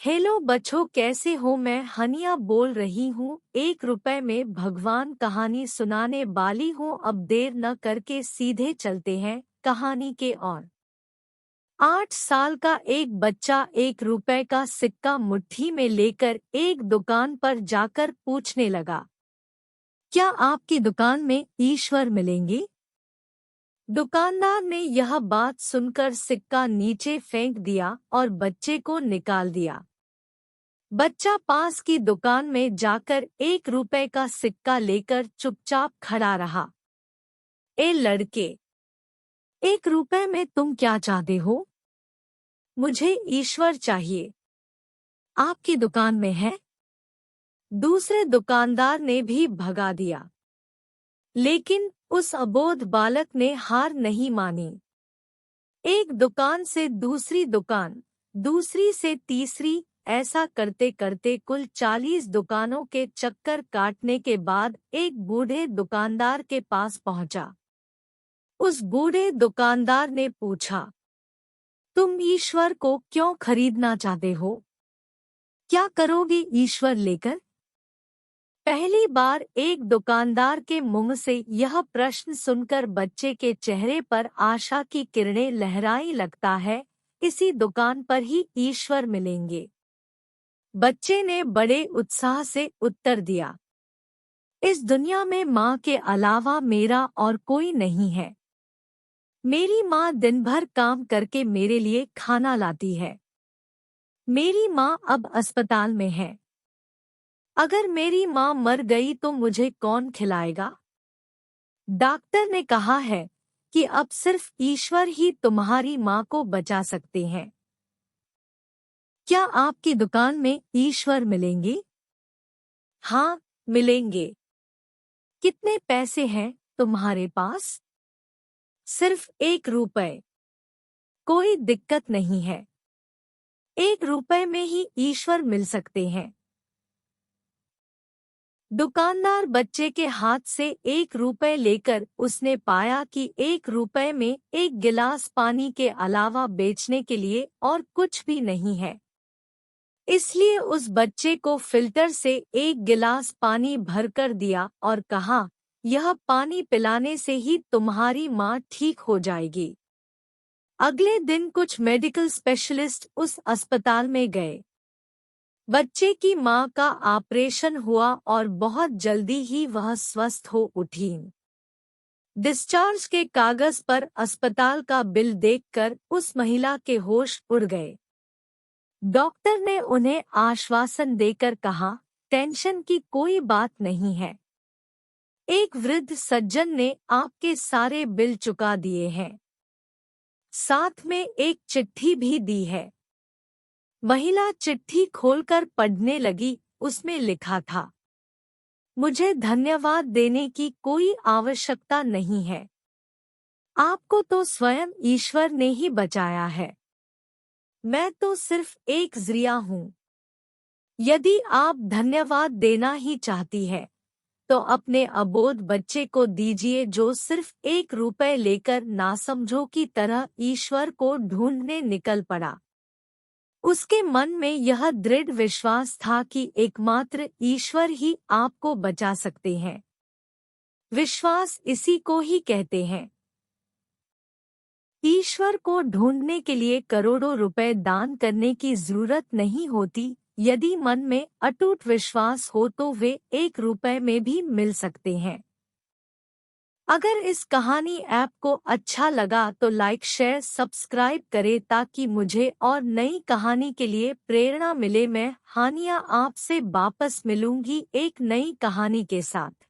Hello बच्चों, कैसे हो? मैं हनिया बोल रही हूँ। 1 रुपए में भगवान कहानी सुनाने वाली हूँ। अब देर न करके सीधे चलते हैं कहानी के ओर। 8 साल का एक बच्चा 1 रुपए का सिक्का मुट्ठी में लेकर एक दुकान पर जाकर पूछने लगा, क्या आपकी दुकान में ईश्वर मिलेंगे? दुकानदार ने यह बात सुनकर सिक्का नीचे फेंक दिया और बच्चे को निकाल दिया। बच्चा पास की दुकान में जाकर 1 रुपए का सिक्का लेकर चुपचाप खड़ा रहा। ए लड़के, 1 रुपए में तुम क्या चाहते हो? मुझे ईश्वर चाहिए। आपकी दुकान में है? दूसरे दुकानदार ने भी भगा दिया। लेकिन उस अबोध बालक ने हार नहीं मानी। एक दुकान से दूसरी दुकान, दूसरी से तीसरी, ऐसा करते करते कुल 40 दुकानों के चक्कर काटने के बाद एक बूढ़े दुकानदार के पास पहुंचा। उस बूढ़े दुकानदार ने पूछा, तुम ईश्वर को क्यों खरीदना चाहते हो? क्या करोगे ईश्वर लेकर? पहली बार एक दुकानदार के मुंह से यह प्रश्न सुनकर बच्चे के चेहरे पर आशा की किरणें लहराई। लगता है इसी दुकान पर ही ईश्वर मिलेंगे। बच्चे ने बड़े उत्साह से उत्तर दिया, इस दुनिया में माँ के अलावा मेरा और कोई नहीं है। मेरी माँ दिन भर काम करके मेरे लिए खाना लाती है। मेरी माँ अब अस्पताल में है। अगर मेरी माँ मर गई तो मुझे कौन खिलाएगा? डॉक्टर ने कहा है कि अब सिर्फ ईश्वर ही तुम्हारी माँ को बचा सकते हैं। क्या आपकी दुकान में ईश्वर मिलेंगे? हाँ, मिलेंगे। कितने पैसे हैं तुम्हारे पास? सिर्फ 1 रुपए। कोई दिक्कत नहीं है, 1 रुपए में ही ईश्वर मिल सकते हैं। दुकानदार बच्चे के हाथ से 1 रुपए लेकर उसने पाया कि 1 रुपए में एक गिलास पानी के अलावा बेचने के लिए और कुछ भी नहीं है। इसलिए उस बच्चे को फिल्टर से एक गिलास पानी भरकर दिया और कहा, यह पानी पिलाने से ही तुम्हारी माँ ठीक हो जाएगी। अगले दिन कुछ मेडिकल स्पेशलिस्ट उस अस्पताल में गए। बच्चे की माँ का ऑपरेशन हुआ और बहुत जल्दी ही वह स्वस्थ हो उठी। डिस्चार्ज के कागज पर अस्पताल का बिल देखकर उस महिला के होश उड़ गए। डॉक्टर ने उन्हें आश्वासन देकर कहा, टेंशन की कोई बात नहीं है। एक वृद्ध सज्जन ने आपके सारे बिल चुका दिए हैं। साथ में एक चिट्ठी भी दी है। महिला चिट्ठी खोलकर पढ़ने लगी। उसमें लिखा था, मुझे धन्यवाद देने की कोई आवश्यकता नहीं है। आपको तो स्वयं ईश्वर ने ही बचाया है। मैं तो सिर्फ एक जरिया हूँ। यदि आप धन्यवाद देना ही चाहती है तो अपने अबोध बच्चे को दीजिए जो सिर्फ 1 रुपए लेकर नासमझों की तरह ईश्वर को ढूंढने निकल पड़ा। उसके मन में यह दृढ़ विश्वास था कि एकमात्र ईश्वर ही आपको बचा सकते हैं। विश्वास इसी को ही कहते हैं। ईश्वर को ढूंढने के लिए करोड़ों रुपए दान करने की जरूरत नहीं होती। यदि मन में अटूट विश्वास हो तो वे 1 रुपए में भी मिल सकते हैं। अगर इस कहानी ऐप को अच्छा लगा तो लाइक, शेयर, सब्सक्राइब करें ताकि मुझे और नई कहानी के लिए प्रेरणा मिले। मैं हानिया आपसे वापस मिलूंगी एक नई कहानी के साथ।